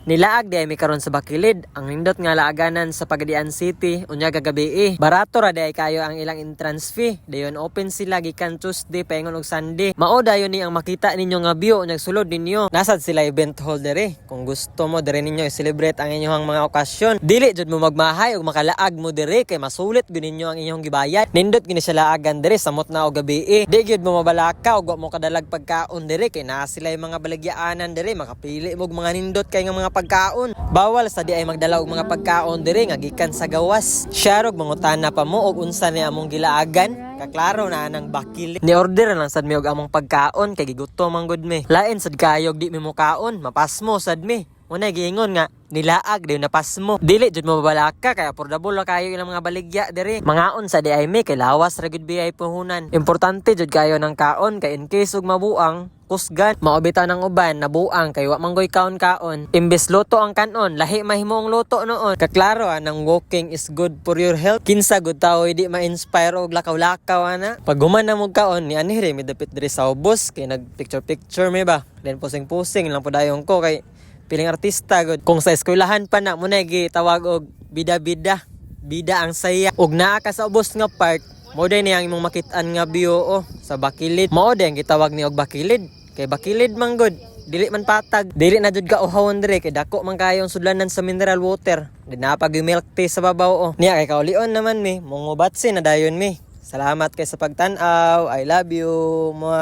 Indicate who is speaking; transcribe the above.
Speaker 1: Nilaag di ay mi karon sa Bakilid. Ang nindot nga laaganan sa Pagadian City unya gagabi. Barato ra di ay kayo ang ilang entrance fee. Dayon open sila gikan Tuesday paingon og Sunday. Mao dayon ni ang makita ninyo nga view unya sulod ninyo. Nasad sila event holder Kung gusto mo dire ninyo i-celebrate ang inyong mga okasyon. Dili jud mo magmahay og makalaag mo dire kay masulit gyud ninyo ang inyong gibayad. Nindot gini siya laagan dire samot na og gabi. Di gyud mo mabalaka og wa mo kadalag pagkaon dire kay naa sila yung mga balagyaanan dire makapili mo og mga nindot kay nga mga pagkaon. Bawal sa di ay magdala og mga pagkaon dire nga gikan sa gawas. Syarog mangutana pa mo og unsa ni among gilaagan. Kaklaro na nang Bakilid. Ni order lang sad mi og among pagkaon kay gigutom man gud mi. Lain sad kayog di mi mo kaon, mapasmo sad mi. Una giingon nga nilaag dayon napasmo. Dili jud mo babalaka kay affordable ra kayo ilang mga baligya dire. Mangaon sa di ay mi kay lawas ra gud bi ay puhunan. Importante jud kayo ng kaon kay in case ug mabuang kusgan maobita ng uban nabuang kay wa manggoy kaon-kaon imbes luto ang kanon lahi mahimo ang luto noon. Kaklaro nang walking is good for your health. Kinsa gud tawo di ma-inspire og lakaw-lakaw ana pag human na mo kaon ni ani re mi dapit diri sa ubos kay nag picture mi ba then pusing-pusing lang podayon ko kay piling artista gud. Kung sa eskwelahan pa na mo na gitawag og bida-bida ang saya ug naa ka sa ubos nga part mo day niyang imong makit-an nga view sa Bakilid. Mao day ang gitawag ni og Bakilid kay Bakilid man gud dili man patag dili na jud ka uhawon dire kay dako man kayong sudlanan sa mineral water di na pag milk tea sa babaw niya kay kaulion naman mi mongubatsi na dayon mi. Salamat kay sa pagtan-aw. I love you. Mua.